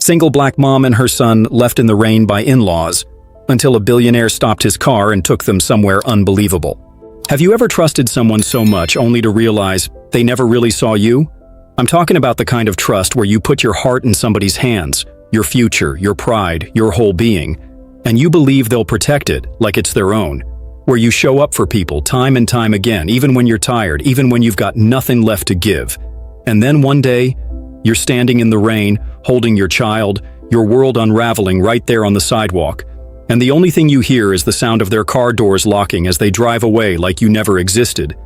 Single black mom and her son left in the rain by in-laws until a billionaire stopped his car and took them somewhere unbelievable. Have you ever trusted someone so much only to realize they never really saw you? I'm talking about the kind of trust where you put your heart in somebody's hands, your future, your pride, your whole being, and you believe they'll protect it like it's their own, where you show up for people time and time again, even when you're tired, even when you've got nothing left to give. And then one day, you're standing in the rain, holding your child, your world unraveling right there on the sidewalk, and the only thing you hear is the sound of their car doors locking as they drive away like you never existed.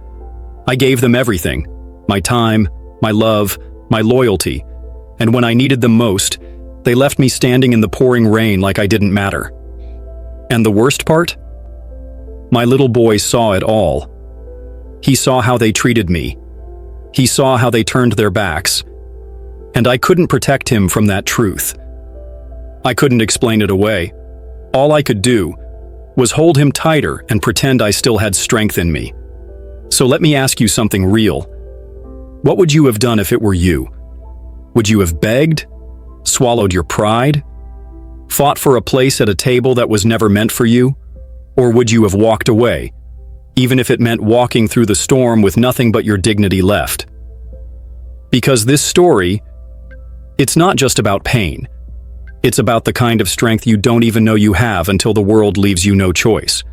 I gave them everything, my time, my love, my loyalty, and when I needed them most, they left me standing in the pouring rain like I didn't matter. And the worst part? My little boy saw it all. He saw how they treated me. He saw how they turned their backs. And I couldn't protect him from that truth. I couldn't explain it away. All I could do was hold him tighter and pretend I still had strength in me. So let me ask you something real. What would you have done if it were you? Would you have begged? Swallowed your pride? Fought for a place at a table that was never meant for you? Or would you have walked away, even if it meant walking through the storm with nothing but your dignity left? Because this story, it's not just about pain. It's about the kind of strength you don't even know you have until the world leaves you no choice.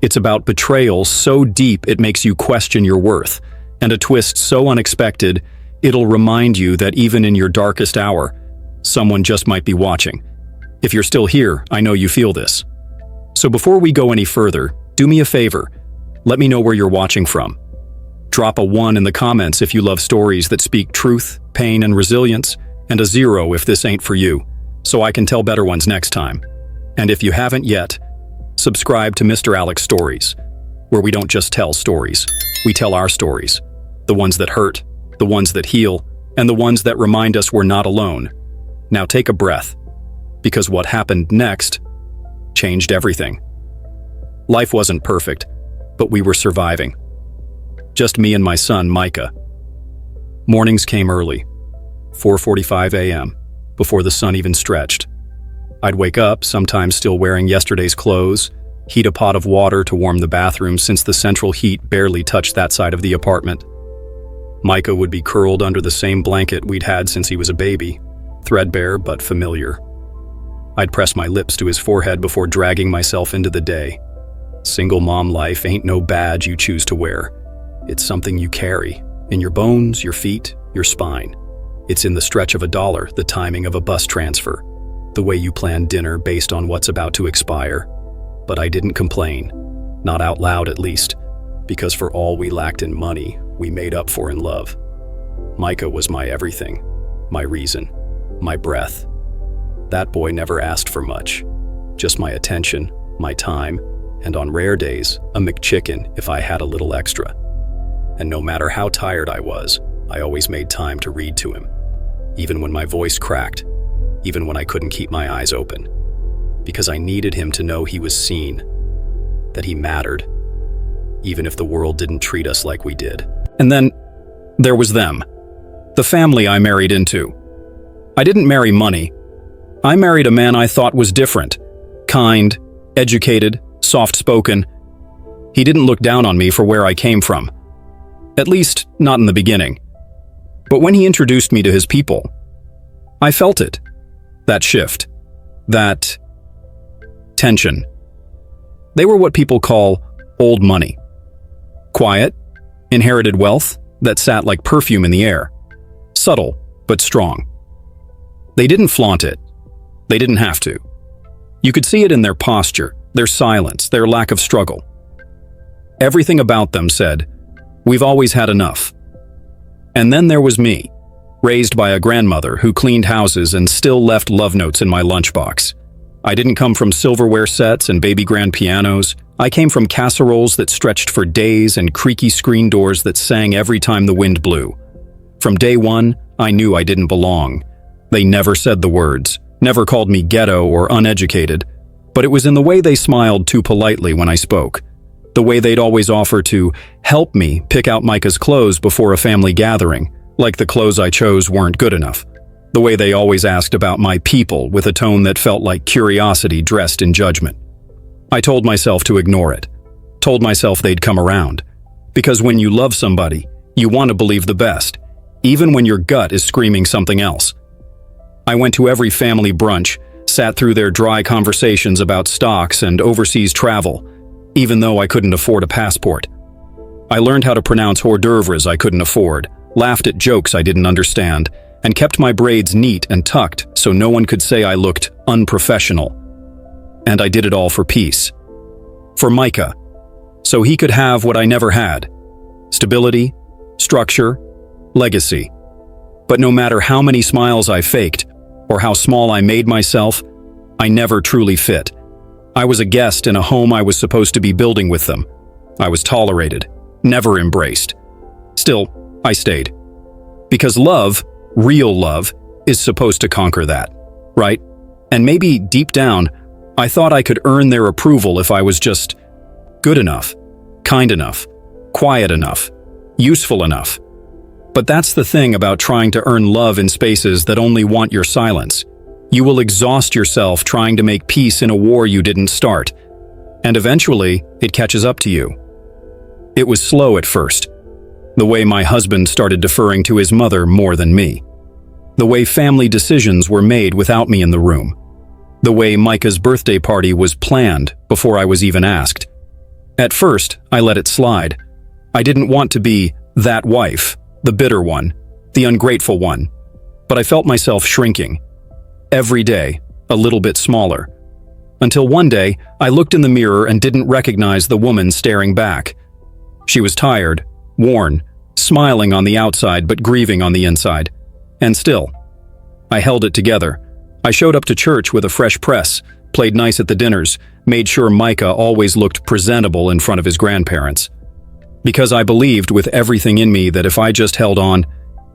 It's about betrayal so deep it makes you question your worth, and a twist so unexpected it'll remind you that even in your darkest hour, someone just might be watching. If you're still here, I know you feel this. So before we go any further, do me a favor. Let me know where you're watching from. Drop a 1 in the comments if you love stories that speak truth, pain, and resilience, and a 0 if this ain't for you, so I can tell better ones next time. And if you haven't yet, subscribe to Mr. Alex Stories, where we don't just tell stories, we tell our stories. The ones that hurt, the ones that heal, and the ones that remind us we're not alone. Now take a breath, because what happened next changed everything. Life wasn't perfect, but we were surviving. Just me and my son, Micah. Mornings came early, 4:45 a.m., before the sun even stretched. I'd wake up, sometimes still wearing yesterday's clothes, heat a pot of water to warm the bathroom since the central heat barely touched that side of the apartment. Micah would be curled under the same blanket we'd had since he was a baby, threadbare but familiar. I'd press my lips to his forehead before dragging myself into the day. Single mom life ain't no badge you choose to wear. It's something you carry, in your bones, your feet, your spine. It's in the stretch of $1, the timing of a bus transfer, the way you plan dinner based on what's about to expire. But I didn't complain, not out loud at least, because for all we lacked in money, we made up for in love. Micah was my everything, my reason, my breath. That boy never asked for much, just my attention, my time, and on rare days, a McChicken if I had a little extra. And no matter how tired I was, I always made time to read to him, even when my voice cracked, even when I couldn't keep my eyes open, because I needed him to know he was seen, that he mattered, even if the world didn't treat us like we did. And then there was them, the family I married into. I didn't marry money. I married a man I thought was different, kind, educated, soft-spoken. He didn't look down on me for where I came from. At least, not in the beginning. But when he introduced me to his people, I felt it. That shift. That tension. They were what people call old money. Quiet, inherited wealth that sat like perfume in the air. Subtle, but strong. They didn't flaunt it. They didn't have to. You could see it in their posture, their silence, their lack of struggle. Everything about them said, "We've always had enough." And then there was me, raised by a grandmother who cleaned houses and still left love notes in my lunchbox. I didn't come from silverware sets and baby grand pianos. I came from casseroles that stretched for days and creaky screen doors that sang every time the wind blew. From day one, I knew I didn't belong. They never said the words, never called me ghetto or uneducated, but it was in the way they smiled too politely when I spoke. The way they'd always offer to help me pick out Micah's clothes before a family gathering, like the clothes I chose weren't good enough. The way they always asked about my people with a tone that felt like curiosity dressed in judgment. I told myself to ignore it. Told myself they'd come around. Because when you love somebody, you want to believe the best, even when your gut is screaming something else. I went to every family brunch, sat through their dry conversations about stocks and overseas travel, even though I couldn't afford a passport. I learned how to pronounce hors d'oeuvres I couldn't afford, laughed at jokes I didn't understand, and kept my braids neat and tucked so no one could say I looked unprofessional. And I did it all for peace. For Micah. So he could have what I never had. Stability, structure, legacy. But no matter how many smiles I faked, or how small I made myself, I never truly fit. I was a guest in a home I was supposed to be building with them. I was tolerated, never embraced. Still, I stayed. Because love, real love, is supposed to conquer that, right? And maybe deep down, I thought I could earn their approval if I was just good enough, kind enough, quiet enough, useful enough. But that's the thing about trying to earn love in spaces that only want your silence. You will exhaust yourself trying to make peace in a war you didn't start, and eventually it catches up to you. It was slow at first. The way my husband started deferring to his mother more than me. The way family decisions were made without me in the room. The way Micah's birthday party was planned before I was even asked. At first, I let it slide. I didn't want to be that wife, the bitter one, the ungrateful one. But I felt myself shrinking. Every day, a little bit smaller. Until one day, I looked in the mirror and didn't recognize the woman staring back. She was tired, worn, smiling on the outside but grieving on the inside. And still, I held it together. I showed up to church with a fresh press, played nice at the dinners, made sure Micah always looked presentable in front of his grandparents. Because I believed with everything in me that if I just held on,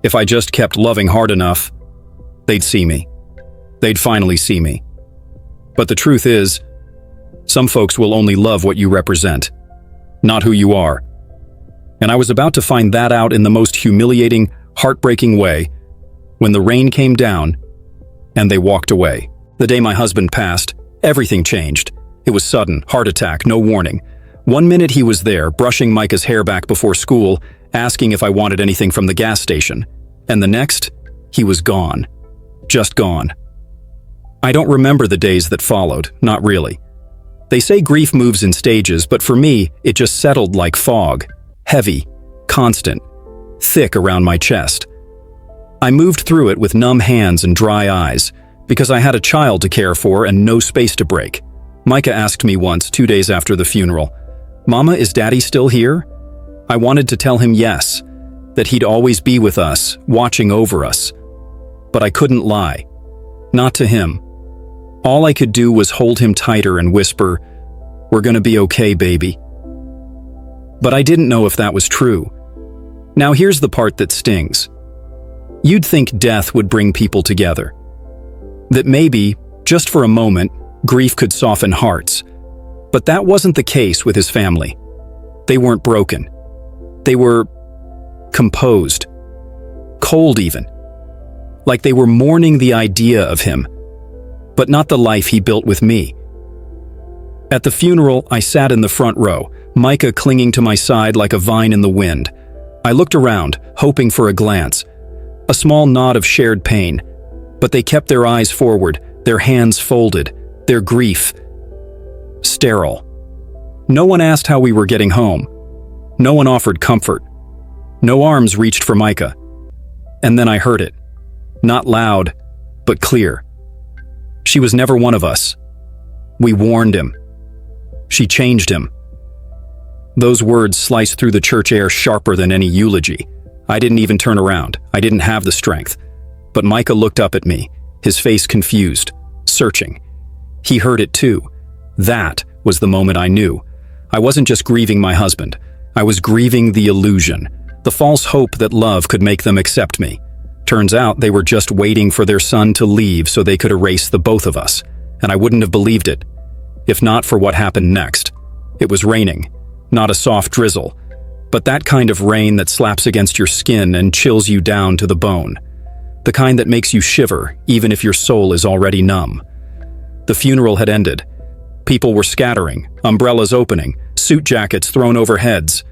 if I just kept loving hard enough, they'd see me. They'd finally see me. But the truth is, some folks will only love what you represent, not who you are. And I was about to find that out in the most humiliating, heartbreaking way when the rain came down and they walked away. The day my husband passed, everything changed. It was sudden, heart attack, no warning. One minute he was there, brushing Micah's hair back before school, asking if I wanted anything from the gas station. And the next, he was gone. Just gone. I don't remember the days that followed, not really. They say grief moves in stages, but for me, it just settled like fog. Heavy, constant, thick around my chest. I moved through it with numb hands and dry eyes, because I had a child to care for and no space to break. Micah asked me once, 2 days after the funeral, "Mama, is Daddy still here?" I wanted to tell him yes, that he'd always be with us, watching over us. But I couldn't lie. Not to him. All I could do was hold him tighter and whisper, "We're gonna be okay, baby." But I didn't know if that was true. Now here's the part that stings. You'd think death would bring people together. That maybe, just for a moment, grief could soften hearts. But that wasn't the case with his family. They weren't broken. They were composed. Cold even. Like they were mourning the idea of him, but not the life he built with me. At the funeral, I sat in the front row, Micah clinging to my side like a vine in the wind. I looked around, hoping for a glance, a small nod of shared pain, but they kept their eyes forward, their hands folded, their grief sterile. No one asked how we were getting home. No one offered comfort. No arms reached for Micah. And then I heard it. Not loud, but clear. She was never one of us. We warned him. She changed him. Those words sliced through the church air sharper than any eulogy. I didn't even turn around. I didn't have the strength. But Micah looked up at me, his face confused, searching. He heard it too. That was the moment I knew. I wasn't just grieving my husband. I was grieving the illusion, the false hope that love could make them accept me. Turns out they were just waiting for their son to leave so they could erase the both of us, and I wouldn't have believed it, if not for what happened next. It was raining, not a soft drizzle, but that kind of rain that slaps against your skin and chills you down to the bone. The kind that makes you shiver, even if your soul is already numb. The funeral had ended. People were scattering, umbrellas opening, suit jackets thrown over heads.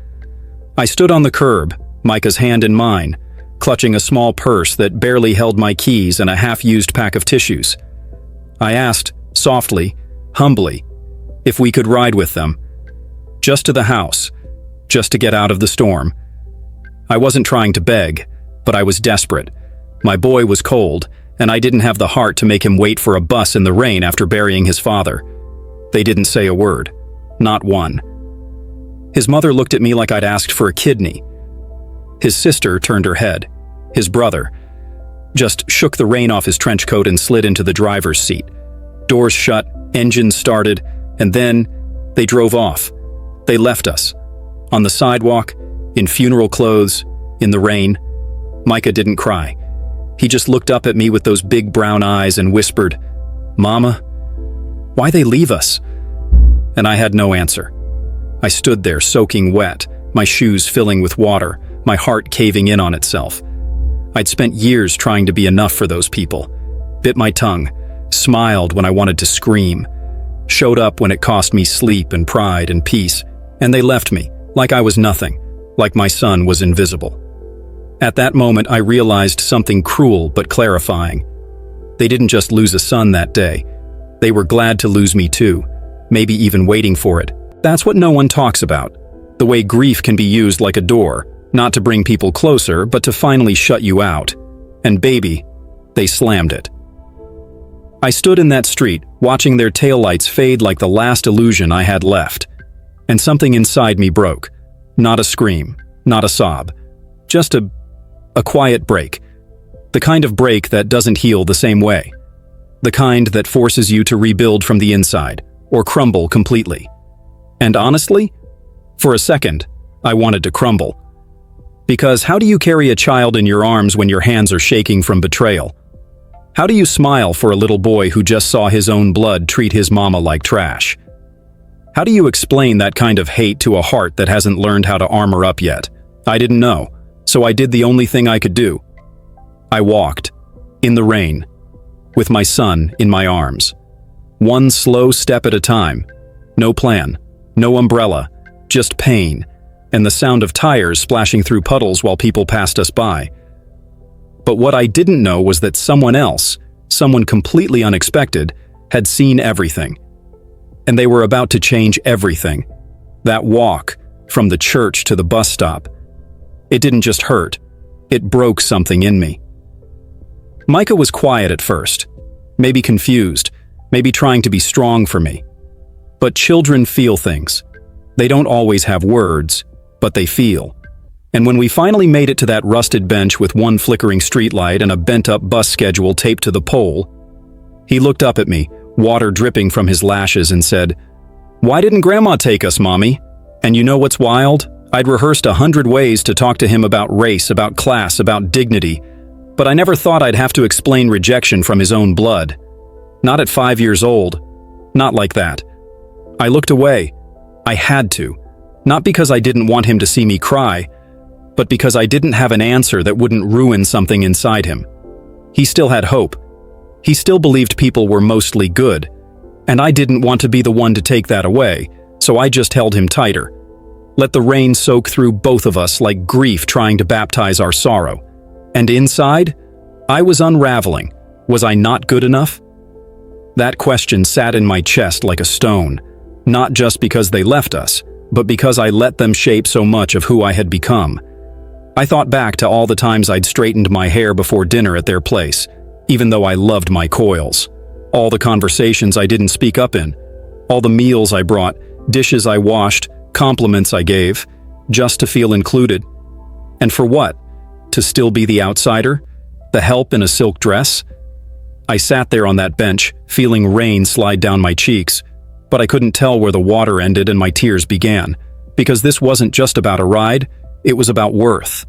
I stood on the curb, Micah's hand in mine, clutching a small purse that barely held my keys and a half-used pack of tissues. I asked, softly, humbly, if we could ride with them. Just to the house, just to get out of the storm. I wasn't trying to beg, but I was desperate. My boy was cold, and I didn't have the heart to make him wait for a bus in the rain after burying his father. They didn't say a word. Not one. His mother looked at me like I'd asked for a kidney. His sister turned her head. His brother just shook the rain off his trench coat and slid into the driver's seat. Doors shut, engines started, and then they drove off. They left us. On the sidewalk, in funeral clothes, in the rain. Micah didn't cry. He just looked up at me with those big brown eyes and whispered, "Mama, why they leave us?" And I had no answer. I stood there soaking wet, my shoes filling with water, my heart caving in on itself. I'd spent years trying to be enough for those people. Bit my tongue, smiled when I wanted to scream, showed up when it cost me sleep and pride and peace, and they left me, like I was nothing, like my son was invisible. At that moment, I realized something cruel but clarifying. They didn't just lose a son that day. They were glad to lose me too, maybe even waiting for it. That's what no one talks about. The way grief can be used like a door, not to bring people closer, but to finally shut you out. And baby, they slammed it. I stood in that street, watching their taillights fade like the last illusion I had left. And something inside me broke. Not a scream, not a sob. Just a quiet break. The kind of break that doesn't heal the same way. The kind that forces you to rebuild from the inside, or crumble completely. And honestly, for a second, I wanted to crumble. Because how do you carry a child in your arms when your hands are shaking from betrayal? How do you smile for a little boy who just saw his own blood treat his mama like trash? How do you explain that kind of hate to a heart that hasn't learned how to armor up yet? I didn't know, so I did the only thing I could do. I walked, in the rain, with my son in my arms. One slow step at a time. No plan, no umbrella, just pain, and the sound of tires splashing through puddles while people passed us by. But what I didn't know was that someone else, someone completely unexpected, had seen everything. And they were about to change everything. That walk, from the church to the bus stop. It didn't just hurt, it broke something in me. Micah was quiet at first, maybe confused, maybe trying to be strong for me. But children feel things. They don't always have words, but they feel. And when we finally made it to that rusted bench with one flickering streetlight and a bent-up bus schedule taped to the pole, he looked up at me, water dripping from his lashes, and said, "Why didn't Grandma take us, Mommy?" And you know what's wild? I'd rehearsed 100 ways to talk to him about race, about class, about dignity, but I never thought I'd have to explain rejection from his own blood. Not at 5 years old. Not like that. I looked away. I had to. Not because I didn't want him to see me cry, but because I didn't have an answer that wouldn't ruin something inside him. He still had hope. He still believed people were mostly good, and I didn't want to be the one to take that away, so I just held him tighter. Let the rain soak through both of us like grief trying to baptize our sorrow. And inside, I was unraveling. Was I not good enough? That question sat in my chest like a stone, not just because they left us, but because I let them shape so much of who I had become. I thought back to all the times I'd straightened my hair before dinner at their place, even though I loved my coils. All the conversations I didn't speak up in. All the meals I brought, dishes I washed, compliments I gave, just to feel included. And for what? To still be the outsider? The help in a silk dress? I sat there on that bench, feeling rain slide down my cheeks, but I couldn't tell where the water ended and my tears began, because this wasn't just about a ride, it was about worth.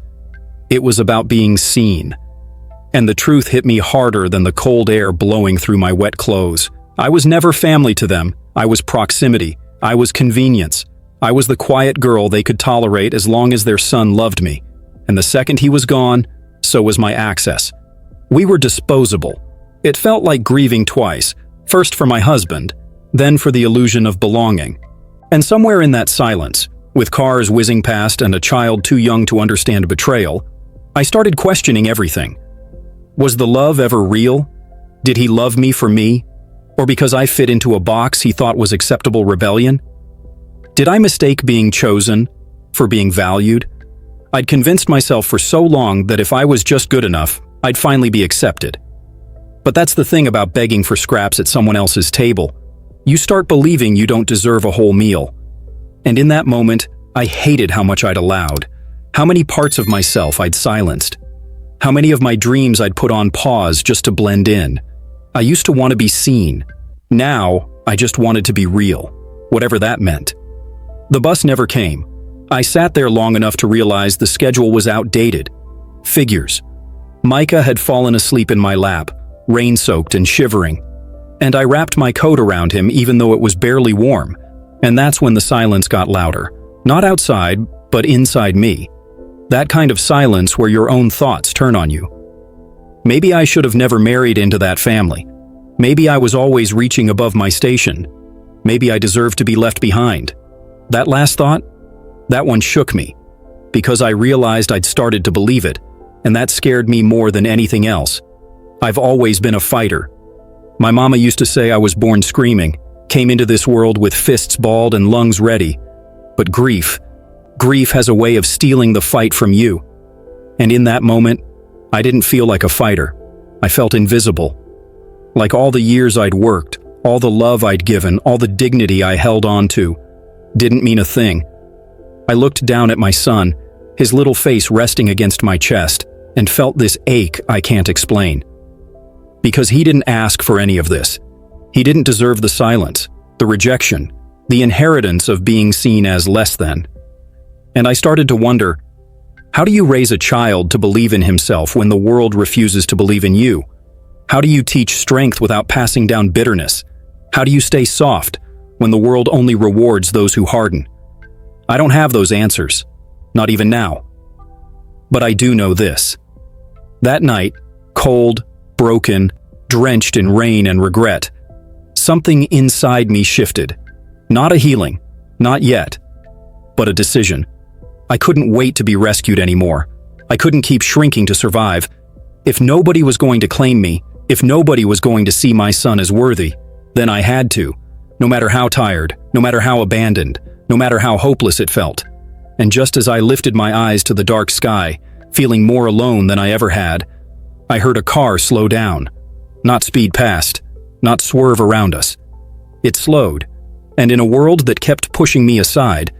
It was about being seen. And the truth hit me harder than the cold air blowing through my wet clothes. I was never family to them. I was proximity. I was convenience. I was the quiet girl they could tolerate as long as their son loved me. And the second he was gone, so was my access. We were disposable. It felt like grieving twice, first for my husband, then for the illusion of belonging. And somewhere in that silence, with cars whizzing past and a child too young to understand betrayal, I started questioning everything. Was the love ever real? Did he love me for me? Or because I fit into a box he thought was acceptable rebellion? Did I mistake being chosen for being valued? I'd convinced myself for so long that if I was just good enough, I'd finally be accepted. But that's the thing about begging for scraps at someone else's table. You start believing you don't deserve a whole meal. And in that moment, I hated how much I'd allowed, how many parts of myself I'd silenced, how many of my dreams I'd put on pause just to blend in. I used to want to be seen. Now, I just wanted to be real, whatever that meant. The bus never came. I sat there long enough to realize the schedule was outdated. Figures. Micah had fallen asleep in my lap, rain-soaked and shivering, and I wrapped my coat around him even though it was barely warm, and that's when the silence got louder. Not outside, but inside me. That kind of silence where your own thoughts turn on you. Maybe I should have never married into that family. Maybe I was always reaching above my station. Maybe I deserved to be left behind. That last thought? That one shook me, because I realized I'd started to believe it, and that scared me more than anything else. I've always been a fighter. My mama used to say I was born screaming, came into this world with fists balled and lungs ready. But grief has a way of stealing the fight from you. And in that moment, I didn't feel like a fighter. I felt invisible. Like all the years I'd worked, all the love I'd given, all the dignity I held on to, didn't mean a thing. I looked down at my son, his little face resting against my chest, and felt this ache I can't explain. Because he didn't ask for any of this. He didn't deserve the silence, the rejection, the inheritance of being seen as less than. And I started to wonder, how do you raise a child to believe in himself when the world refuses to believe in you? How do you teach strength without passing down bitterness? How do you stay soft when the world only rewards those who harden? I don't have those answers, not even now. But I do know this. That night, cold, broken, drenched in rain and regret, something inside me shifted. Not a healing, not yet, but a decision. I couldn't wait to be rescued anymore. I couldn't keep shrinking to survive. If nobody was going to claim me, if nobody was going to see my son as worthy, then I had to, no matter how tired, no matter how abandoned, no matter how hopeless it felt. And just as I lifted my eyes to the dark sky, feeling more alone than I ever had, I heard a car slow down. Not speed past, not swerve around us. It slowed, and in a world that kept pushing me aside,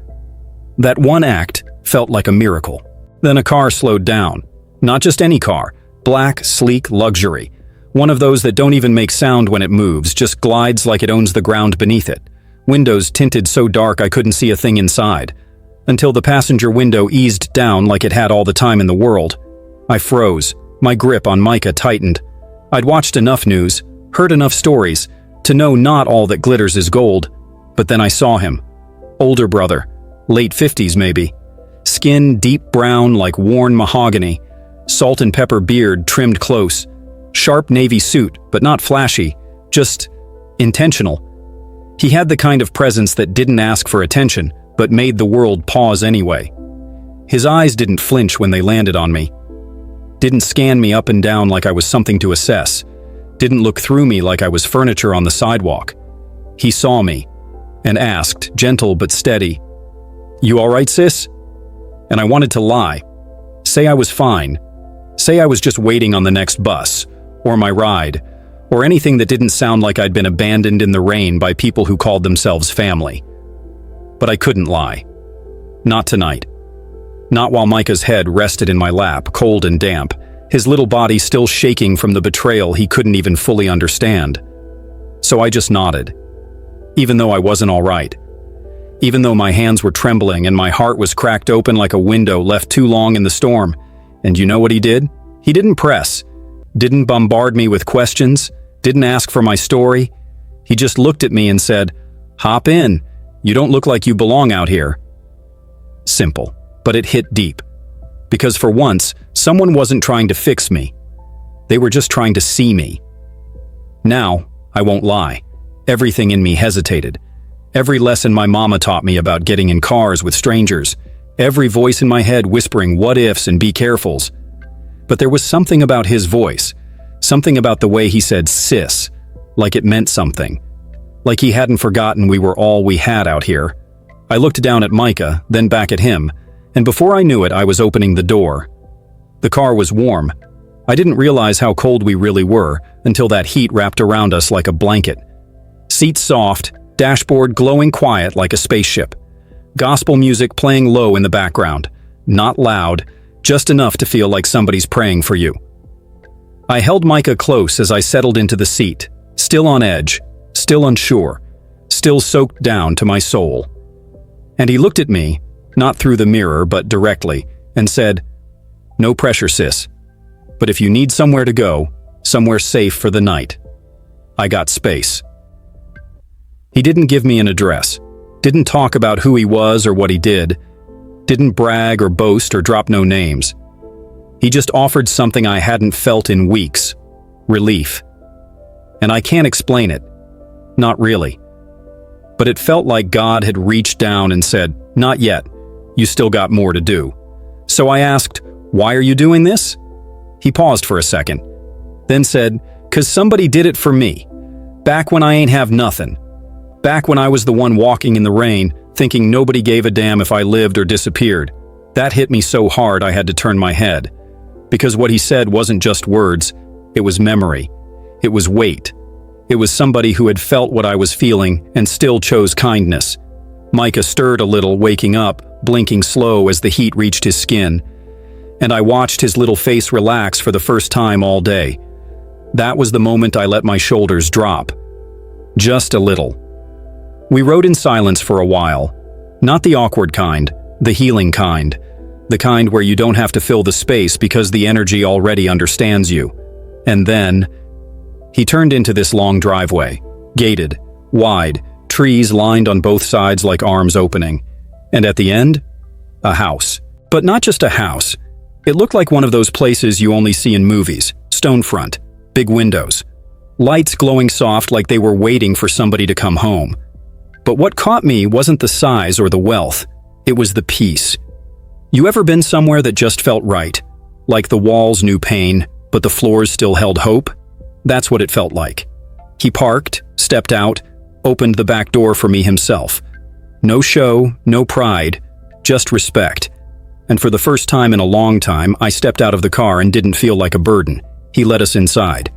that one act felt like a miracle. Then a car slowed down. Not just any car, black, sleek luxury. One of those that don't even make sound when it moves, just glides like it owns the ground beneath it. Windows tinted so dark I couldn't see a thing inside, until the passenger window eased down like it had all the time in the world. I froze. My grip on Micah tightened. I'd watched enough news, heard enough stories, to know not all that glitters is gold. But then I saw him. Older brother, late 50s maybe. Skin deep brown like worn mahogany, salt and pepper beard trimmed close, sharp navy suit, but not flashy, just intentional. He had the kind of presence that didn't ask for attention, but made the world pause anyway. His eyes didn't flinch when they landed on me. Didn't scan me up and down like I was something to assess. Didn't look through me like I was furniture on the sidewalk. He saw me and asked, gentle but steady, "You all right, sis?" And I wanted to lie. Say I was fine. Say I was just waiting on the next bus, or my ride, or anything that didn't sound like I'd been abandoned in the rain by people who called themselves family. But I couldn't lie. Not tonight. Not while Micah's head rested in my lap, cold and damp, his little body still shaking from the betrayal he couldn't even fully understand. So I just nodded. Even though I wasn't all right. Even though my hands were trembling and my heart was cracked open like a window left too long in the storm. And you know what he did? He didn't press. Didn't bombard me with questions. Didn't ask for my story. He just looked at me and said, "Hop in. You don't look like you belong out here." Simple, but it hit deep. Because for once, someone wasn't trying to fix me. They were just trying to see me. Now, I won't lie. Everything in me hesitated. Every lesson my mama taught me about getting in cars with strangers. Every voice in my head whispering what ifs and be carefuls. But there was something about his voice. Something about the way he said sis. Like it meant something. Like he hadn't forgotten we were all we had out here. I looked down at Micah, then back at him, and before I knew it, I was opening the door. The car was warm. I didn't realize how cold we really were until that heat wrapped around us like a blanket. Seats soft, dashboard glowing quiet like a spaceship. Gospel music playing low in the background. Not loud, just enough to feel like somebody's praying for you. I held Micah close as I settled into the seat, still on edge, still unsure, still soaked down to my soul. And he looked at me, not through the mirror but directly, and said, "No pressure, sis. But if you need somewhere to go, somewhere safe for the night, I got space." He didn't give me an address, didn't talk about who he was or what he did, didn't brag or boast or drop no names. He just offered something I hadn't felt in weeks: relief. And I can't explain it. Not really. But it felt like God had reached down and said, "Not yet. You still got more to do." So I asked, "Why are you doing this?" He paused for a second, then said, "'Cause somebody did it for me. Back when I ain't have nothing. Back when I was the one walking in the rain, thinking nobody gave a damn if I lived or disappeared." That hit me so hard I had to turn my head. Because what he said wasn't just words, it was memory. It was weight. It was somebody who had felt what I was feeling and still chose kindness. Micah stirred a little, waking up, blinking slow as the heat reached his skin. And I watched his little face relax for the first time all day. That was the moment I let my shoulders drop. Just a little. We rode in silence for a while. Not the awkward kind, the healing kind. The kind where you don't have to fill the space because the energy already understands you. And then he turned into this long driveway, gated, wide, trees lined on both sides like arms opening. And at the end, a house. But not just a house. It looked like one of those places you only see in movies. Stone front, big windows. Lights glowing soft like they were waiting for somebody to come home. But what caught me wasn't the size or the wealth. It was the peace. You ever been somewhere that just felt right? Like the walls knew pain, but the floors still held hope? That's what it felt like. He parked, stepped out, opened the back door for me himself. No show, no pride, just respect. And for the first time in a long time, I stepped out of the car and didn't feel like a burden. He let us inside.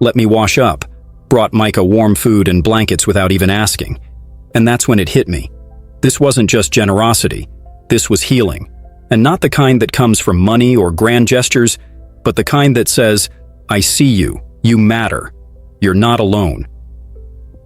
Let me wash up. Brought Micah warm food and blankets without even asking. And that's when it hit me. This wasn't just generosity. This was healing. And not the kind that comes from money or grand gestures, but the kind that says, "I see you. You matter. You're not alone."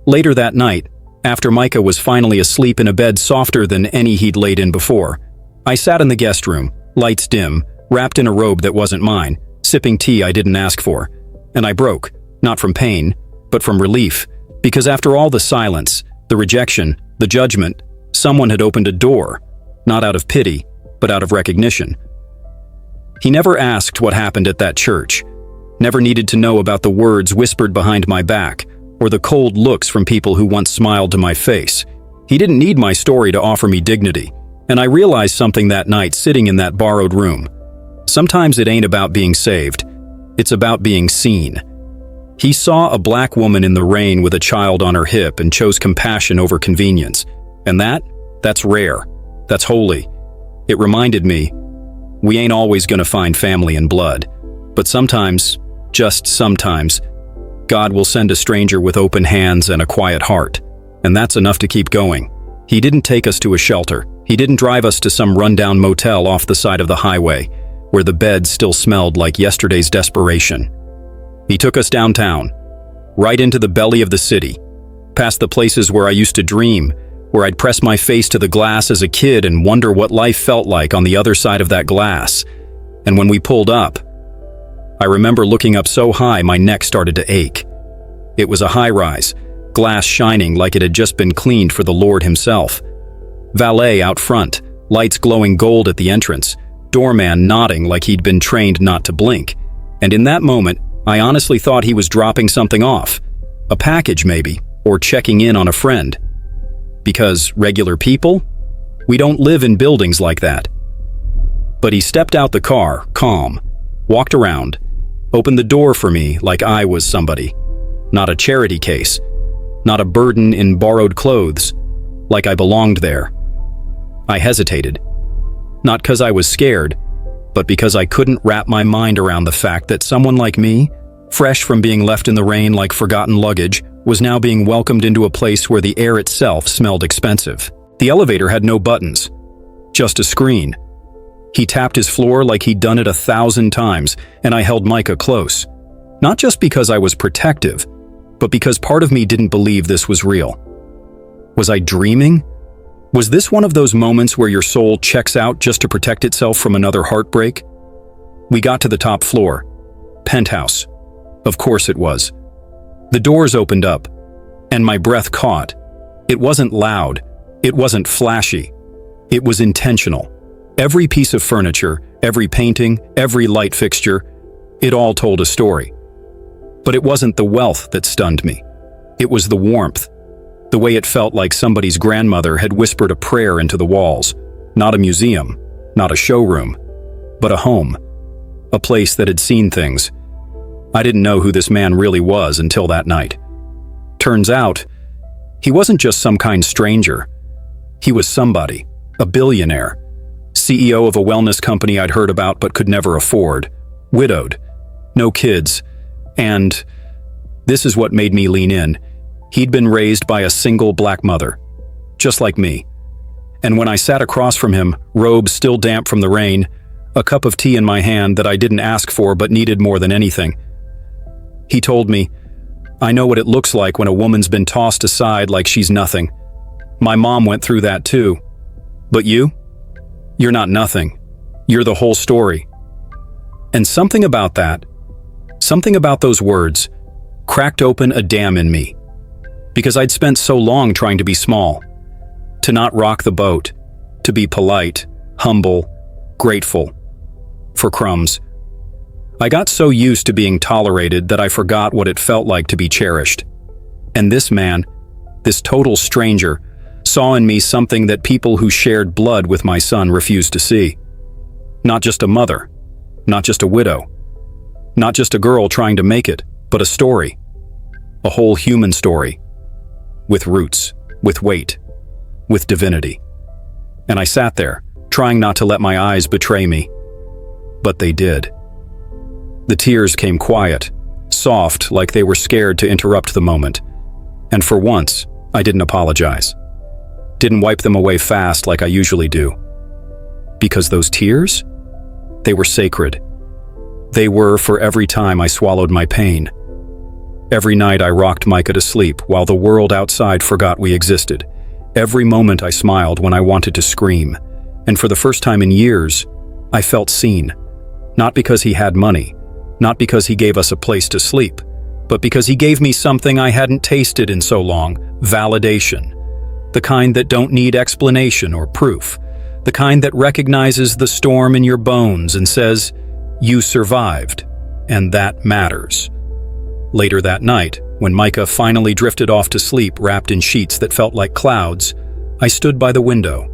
Later that night, after Micah was finally asleep in a bed softer than any he'd laid in before, I sat in the guest room, lights dim, wrapped in a robe that wasn't mine, sipping tea I didn't ask for. And I broke, not from pain, but from relief, because after all the silence, the rejection, the judgment, someone had opened a door, not out of pity, but out of recognition. He never asked what happened at that church, never needed to know about the words whispered behind my back, or the cold looks from people who once smiled to my face. He didn't need my story to offer me dignity. And I realized something that night sitting in that borrowed room. Sometimes it ain't about being saved. It's about being seen. He saw a black woman in the rain with a child on her hip and chose compassion over convenience. And that's rare. That's holy. It reminded me, we ain't always gonna find family and blood. But sometimes, just sometimes, God will send a stranger with open hands and a quiet heart. And that's enough to keep going. He didn't take us to a shelter. He didn't drive us to some rundown motel off the side of the highway, where the beds still smelled like yesterday's desperation. He took us downtown, right into the belly of the city, past the places where I used to dream, where I'd press my face to the glass as a kid and wonder what life felt like on the other side of that glass. And when we pulled up, I remember looking up so high my neck started to ache. It was a high-rise, glass shining like it had just been cleaned for the Lord himself. Valet out front, lights glowing gold at the entrance, doorman nodding like he'd been trained not to blink. And in that moment, I honestly thought he was dropping something off. A package maybe, or checking in on a friend. Because regular people? We don't live in buildings like that. But he stepped out the car, calm, walked around, opened the door for me like I was somebody. Not a charity case, not a burden in borrowed clothes, like I belonged there. I hesitated. Not because I was scared, but because I couldn't wrap my mind around the fact that someone like me, fresh from being left in the rain like forgotten luggage, was now being welcomed into a place where the air itself smelled expensive. The elevator had no buttons, just a screen. He tapped his floor like he'd done it 1,000 times, and I held Micah close. Not just because I was protective, but because part of me didn't believe this was real. Was I dreaming? Was this one of those moments where your soul checks out just to protect itself from another heartbreak? We got to the top floor. Penthouse. Of course it was. The doors opened up, and my breath caught. It wasn't loud. It wasn't flashy. It was intentional. Every piece of furniture, every painting, every light fixture, it all told a story. But it wasn't the wealth that stunned me. It was the warmth. The way it felt like somebody's grandmother had whispered a prayer into the walls. Not a museum, not a showroom, but a home. A place that had seen things. I didn't know who this man really was until that night. Turns out, he wasn't just some kind stranger. He was somebody, a billionaire. CEO of a wellness company I'd heard about but could never afford. Widowed. No kids. And this is what made me lean in. He'd been raised by a single black mother, just like me. And when I sat across from him, robe still damp from the rain, a cup of tea in my hand that I didn't ask for but needed more than anything, he told me, "I know what it looks like when a woman's been tossed aside like she's nothing. My mom went through that too. But you? You're not nothing. You're the whole story." And something about those words, cracked open a dam in me. Because I'd spent so long trying to be small, to not rock the boat, to be polite, humble, grateful, for crumbs. I got so used to being tolerated that I forgot what it felt like to be cherished. And this man, this total stranger, saw in me something that people who shared blood with my son refused to see. Not just a mother, not just a widow, not just a girl trying to make it, but a story. A whole human story. With roots, with weight, with divinity. And I sat there, trying not to let my eyes betray me. But they did. The tears came quiet, soft, like they were scared to interrupt the moment. And for once, I didn't apologize. Didn't wipe them away fast like I usually do. Because those tears? They were sacred. They were for every time I swallowed my pain. Every night I rocked Micah to sleep while the world outside forgot we existed. Every moment I smiled when I wanted to scream. And for the first time in years, I felt seen. Not because he had money, not because he gave us a place to sleep, but because he gave me something I hadn't tasted in so long, validation. The kind that don't need explanation or proof. The kind that recognizes the storm in your bones and says, "You survived, and that matters." Later that night, when Micah finally drifted off to sleep wrapped in sheets that felt like clouds, I stood by the window,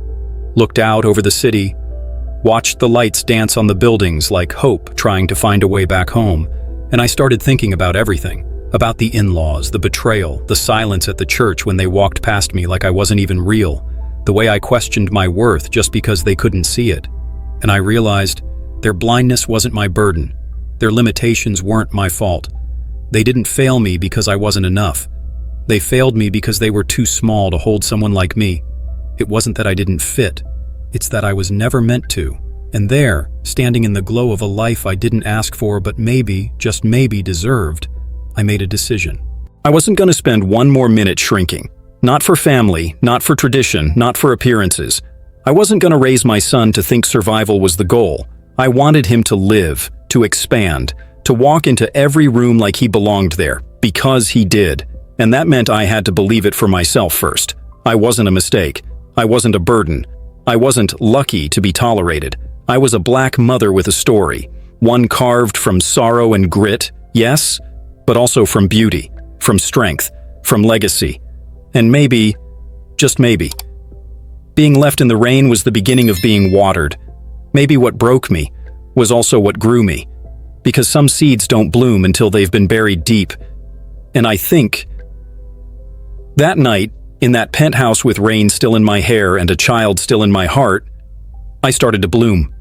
looked out over the city, watched the lights dance on the buildings like hope trying to find a way back home, and I started thinking about everything. About the in-laws, the betrayal, the silence at the church when they walked past me like I wasn't even real, the way I questioned my worth just because they couldn't see it. And I realized their blindness wasn't my burden. Their limitations weren't my fault. They didn't fail me because I wasn't enough. They failed me because they were too small to hold someone like me. It wasn't that I didn't fit. It's that I was never meant to. And there, standing in the glow of a life I didn't ask for but maybe, just maybe, deserved, I made a decision. I wasn't going to spend one more minute shrinking. Not for family, not for tradition, not for appearances. I wasn't going to raise my son to think survival was the goal. I wanted him to live, to expand, to walk into every room like he belonged there, because he did. And that meant I had to believe it for myself first. I wasn't a mistake. I wasn't a burden. I wasn't lucky to be tolerated. I was a black mother with a story, one carved from sorrow and grit, Yes, but also from beauty, from strength, from legacy. And maybe, just maybe, being left in the rain was the beginning of being watered. Maybe what broke me was also what grew me, because some seeds don't bloom until they've been buried deep. And I think that night, in that penthouse with rain still in my hair and a child still in my heart, I started to bloom.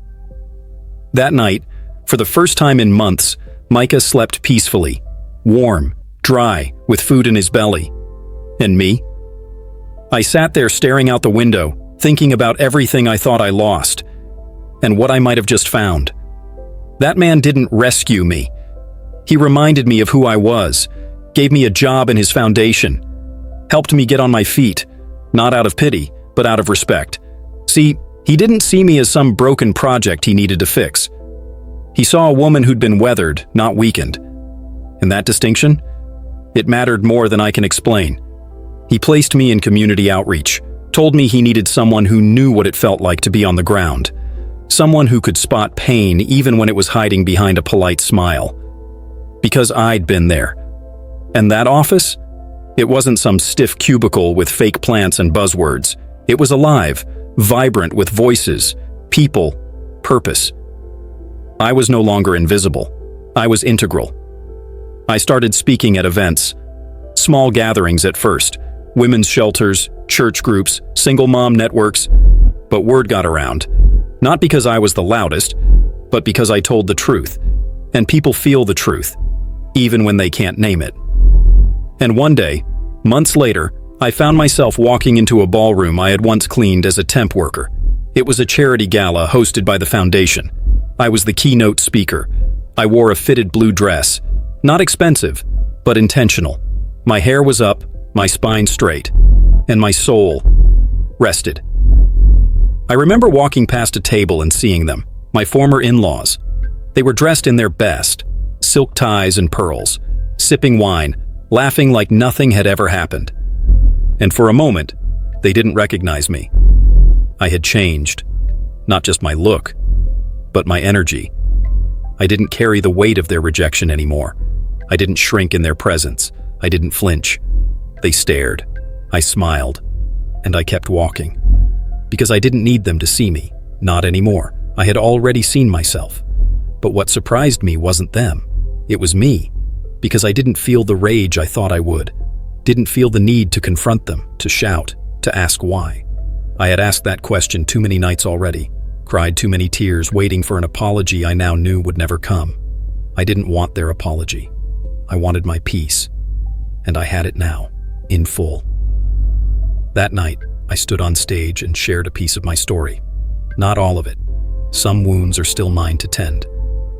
That night, for the first time in months, Micah slept peacefully, warm, dry, with food in his belly. And me? I sat there staring out the window, thinking about everything I thought I lost, and what I might have just found. That man didn't rescue me. He reminded me of who I was, gave me a job in his foundation, helped me get on my feet, not out of pity, but out of respect. See, he didn't see me as some broken project he needed to fix. He saw a woman who'd been weathered, not weakened. And that distinction? It mattered more than I can explain. He placed me in community outreach, told me he needed someone who knew what it felt like to be on the ground, someone who could spot pain even when it was hiding behind a polite smile. Because I'd been there. And that office? It wasn't some stiff cubicle with fake plants and buzzwords. It was alive, vibrant with voices, people, purpose. I was no longer invisible. I was integral. I started speaking at events, small gatherings at first, women's shelters, church groups, single mom networks, but word got around. Not because I was the loudest, but because I told the truth, and people feel the truth, even when they can't name it. And one day, months later, I found myself walking into a ballroom I had once cleaned as a temp worker. It was a charity gala hosted by the foundation. I was the keynote speaker. I wore a fitted blue dress, not expensive, but intentional. My hair was up, my spine straight, and my soul rested. I remember walking past a table and seeing them, my former in-laws. They were dressed in their best, silk ties and pearls, sipping wine, laughing like nothing had ever happened. And for a moment, they didn't recognize me. I had changed, not just my look, but my energy. I didn't carry the weight of their rejection anymore. I didn't shrink in their presence. I didn't flinch. They stared. I smiled. And I kept walking. Because I didn't need them to see me. Not anymore. I had already seen myself. But what surprised me wasn't them. It was me. Because I didn't feel the rage I thought I would. Didn't feel the need to confront them, to shout, to ask why. I had asked that question too many nights already. Cried too many tears, waiting for an apology I now knew would never come. I didn't want their apology. I wanted my peace. And I had it now, in full. That night, I stood on stage and shared a piece of my story. Not all of it. Some wounds are still mine to tend,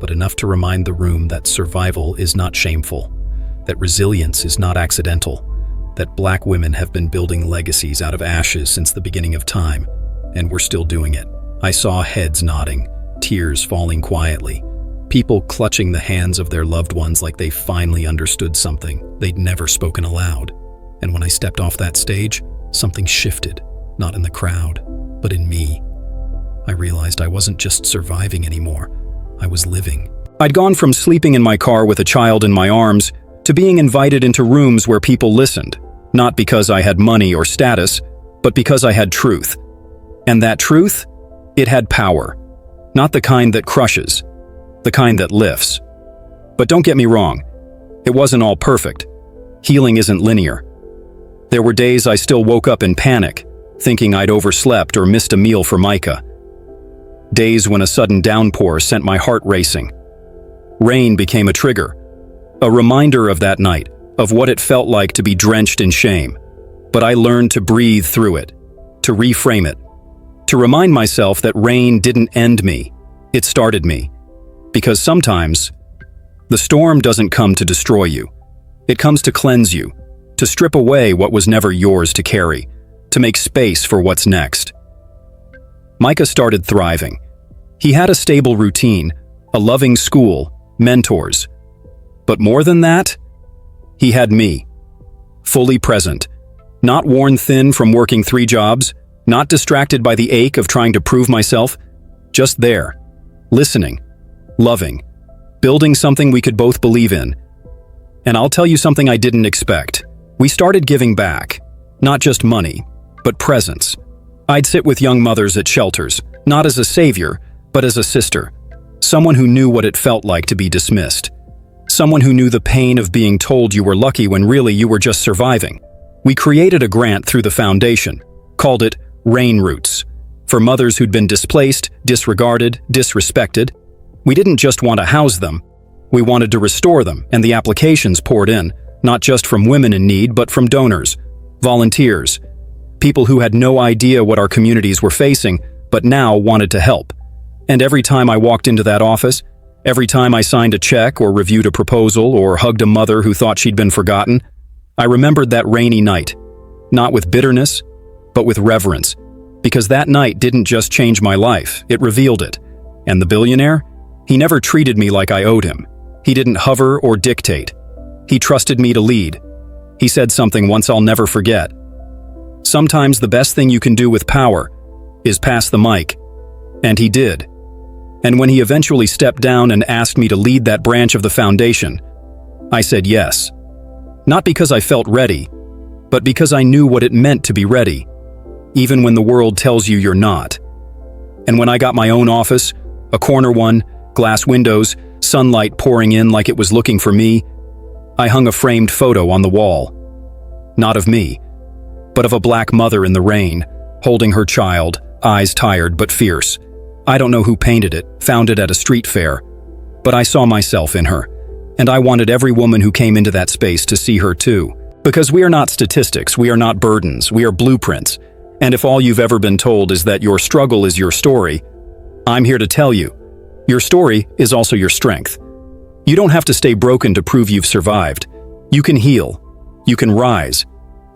but enough to remind the room that survival is not shameful, that resilience is not accidental, that Black women have been building legacies out of ashes since the beginning of time, and we're still doing it. I saw heads nodding, tears falling quietly, people clutching the hands of their loved ones like they finally understood something they'd never spoken aloud. And when I stepped off that stage, something shifted, not in the crowd, but in me. I realized I wasn't just surviving anymore. I was living. I'd gone from sleeping in my car with a child in my arms to being invited into rooms where people listened, not because I had money or status, but because I had truth. And that truth? It had power. Not the kind that crushes, the kind that lifts. But don't get me wrong, it wasn't all perfect. Healing isn't linear. There were days I still woke up in panic, thinking I'd overslept or missed a meal for Micah. Days when a sudden downpour sent my heart racing. Rain became a trigger, a reminder of that night, of what it felt like to be drenched in shame. But I learned to breathe through it, to reframe it, to remind myself that rain didn't end me, it started me. Because sometimes, the storm doesn't come to destroy you. It comes to cleanse you, to strip away what was never yours to carry, to make space for what's next. Micah started thriving. He had a stable routine, a loving school, mentors. But more than that, he had me, fully present, not worn thin from working 3 jobs, not distracted by the ache of trying to prove myself, just there, listening, loving, building something we could both believe in. And I'll tell you something I didn't expect. We started giving back. Not just money, but presence. I'd sit with young mothers at shelters, not as a savior, but as a sister. Someone who knew what it felt like to be dismissed. Someone who knew the pain of being told you were lucky when really you were just surviving. We created a grant through the foundation, called it Rain Roots, for mothers who'd been displaced, disregarded, disrespected. We didn't just want to house them. We wanted to restore them, and the applications poured in, not just from women in need, but from donors, volunteers, people who had no idea what our communities were facing, but now wanted to help. And every time I walked into that office, every time I signed a check or reviewed a proposal or hugged a mother who thought she'd been forgotten, I remembered that rainy night, not with bitterness, but with reverence, because that night didn't just change my life, it revealed it. And the billionaire? He never treated me like I owed him. He didn't hover or dictate. He trusted me to lead. He said something once I'll never forget. Sometimes the best thing you can do with power is pass the mic. And he did. And when he eventually stepped down and asked me to lead that branch of the foundation, I said yes. Not because I felt ready, but because I knew what it meant to be ready, even when the world tells you you're not. And when I got my own office, a corner one, glass windows, sunlight pouring in like it was looking for me, I hung a framed photo on the wall. Not of me, but of a black mother in the rain, holding her child, eyes tired but fierce. I don't know who painted it, found it at a street fair, but I saw myself in her, and I wanted every woman who came into that space to see her too. Because we are not statistics, we are not burdens, we are blueprints. And if all you've ever been told is that your struggle is your story, I'm here to tell you, your story is also your strength. You don't have to stay broken to prove you've survived. You can heal, you can rise,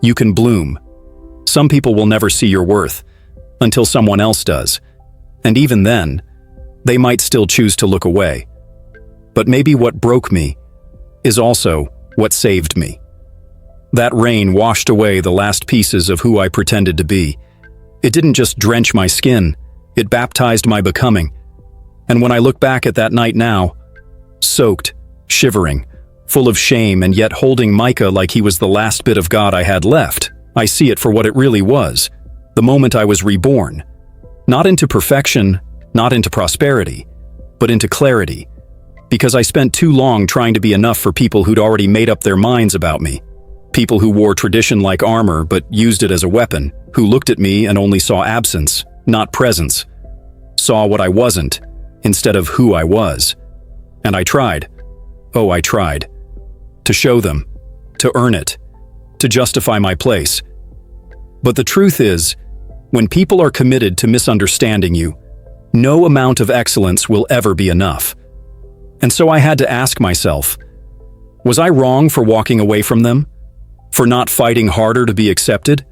you can bloom. Some people will never see your worth until someone else does. And even then, they might still choose to look away. But maybe what broke me is also what saved me. That rain washed away the last pieces of who I pretended to be. It didn't just drench my skin, it baptized my becoming. And when I look back at that night now, soaked, shivering, full of shame and yet holding Micah like he was the last bit of God I had left, I see it for what it really was, the moment I was reborn. Not into perfection, not into prosperity, but into clarity. Because I spent too long trying to be enough for people who'd already made up their minds about me. People who wore tradition like armor but used it as a weapon, who looked at me and only saw absence, not presence. Saw what I wasn't, instead of who I was. And I tried. Oh, I tried. To show them. To earn it. To justify my place. But the truth is, when people are committed to misunderstanding you, no amount of excellence will ever be enough. And so I had to ask myself, was I wrong for walking away from them? For not fighting harder to be accepted?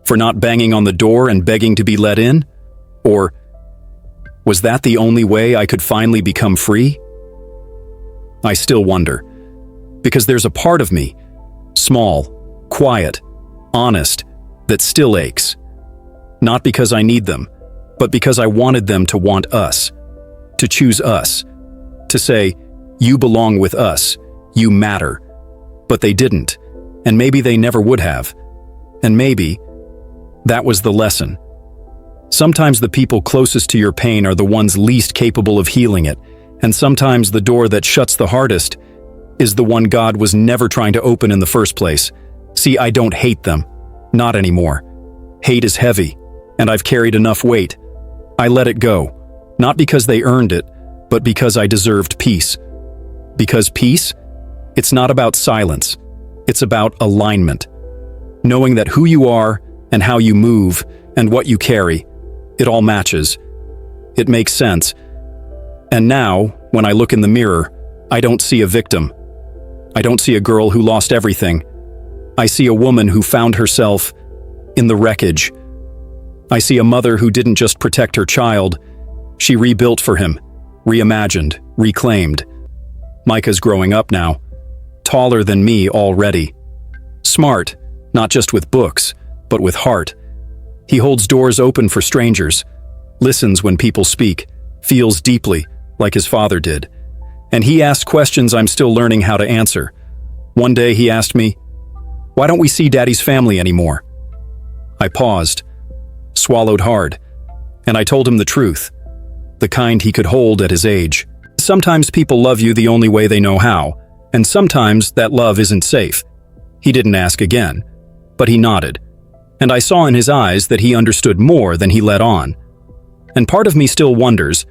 For not banging on the door and begging to be let in? Or was that the only way I could finally become free? I still wonder, because there's a part of me, small, quiet, honest, that still aches. Not because I need them, but because I wanted them to want us, to choose us, to say, you belong with us, you matter. But they didn't, and maybe they never would have. And maybe that was the lesson. Sometimes the people closest to your pain are the ones least capable of healing it, and sometimes the door that shuts the hardest is the one God was never trying to open in the first place. See, I don't hate them. Not anymore. Hate is heavy, and I've carried enough weight. I let it go, not because they earned it, but because I deserved peace. Because peace, it's not about silence. It's about alignment. Knowing that who you are and how you move and what you carry, it all matches. It makes sense. And now, when I look in the mirror, I don't see a victim. I don't see a girl who lost everything. I see a woman who found herself in the wreckage. I see a mother who didn't just protect her child, she rebuilt for him, reimagined, reclaimed. Micah's growing up now, taller than me already. Smart, not just with books, but with heart. He holds doors open for strangers, listens when people speak, feels deeply, like his father did. And he asked questions I'm still learning how to answer. One day he asked me, "Why don't we see Daddy's family anymore?" I paused, swallowed hard, and I told him the truth, the kind he could hold at his age. Sometimes people love you the only way they know how, and sometimes that love isn't safe. He didn't ask again, but he nodded, and I saw in his eyes that he understood more than he let on. And part of me still wonders,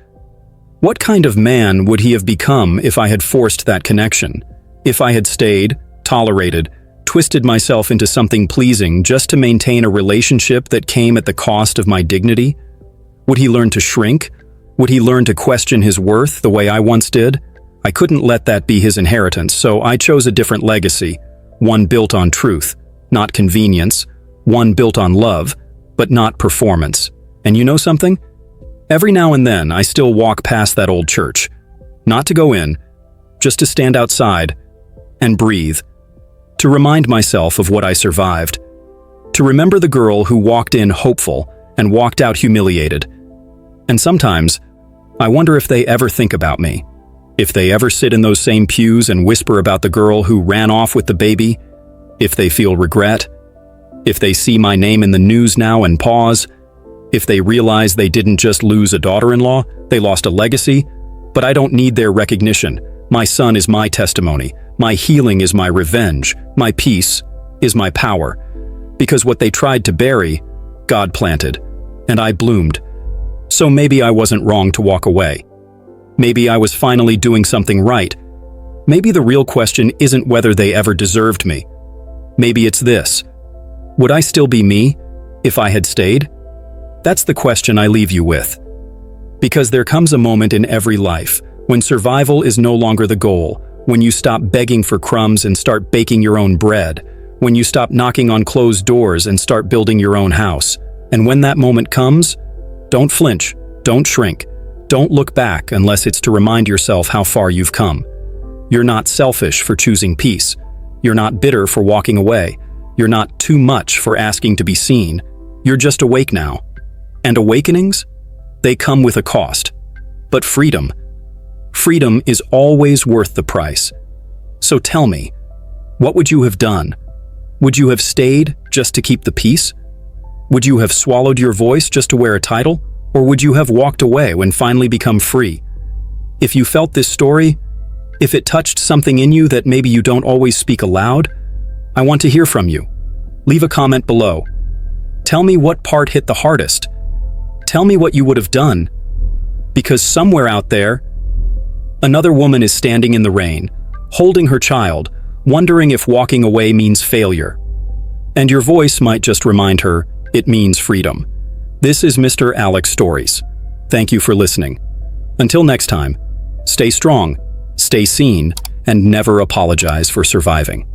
what kind of man would he have become if I had forced that connection? If I had stayed, tolerated, twisted myself into something pleasing just to maintain a relationship that came at the cost of my dignity? Would he learn to shrink? Would he learn to question his worth the way I once did? I couldn't let that be his inheritance, so I chose a different legacy, one built on truth, not convenience, one built on love, but not performance. And you know something? Every now and then I still walk past that old church, not to go in, just to stand outside and breathe, to remind myself of what I survived, to remember the girl who walked in hopeful and walked out humiliated. And sometimes, I wonder if they ever think about me, if they ever sit in those same pews and whisper about the girl who ran off with the baby, if they feel regret, if they see my name in the news now and pause, if they realize they didn't just lose a daughter-in-law, they lost a legacy. But I don't need their recognition. My son is my testimony. My healing is my revenge. My peace is my power. Because what they tried to bury, God planted, and I bloomed. So maybe I wasn't wrong to walk away. Maybe I was finally doing something right. Maybe the real question isn't whether they ever deserved me. Maybe it's this: would I still be me if I had stayed? That's the question I leave you with. Because there comes a moment in every life when survival is no longer the goal, when you stop begging for crumbs and start baking your own bread, when you stop knocking on closed doors and start building your own house. And when that moment comes, don't flinch, don't shrink, don't look back unless it's to remind yourself how far you've come. You're not selfish for choosing peace. You're not bitter for walking away. You're not too much for asking to be seen. You're just awake now. And awakenings? They come with a cost. But freedom is always worth the price. So tell me, what would you have done? Would you have stayed just to keep the peace? Would you have swallowed your voice just to wear a title? Or would you have walked away when finally become free? If you felt this story, if it touched something in you that maybe you don't always speak aloud, I want to hear from you. Leave a comment below. Tell me what part hit the hardest. Tell me what you would have done. Because somewhere out there, another woman is standing in the rain, holding her child, wondering if walking away means failure. And your voice might just remind her it means freedom. This is Mr. Alex Stories. Thank you for listening. Until next time, stay strong, stay seen, and never apologize for surviving.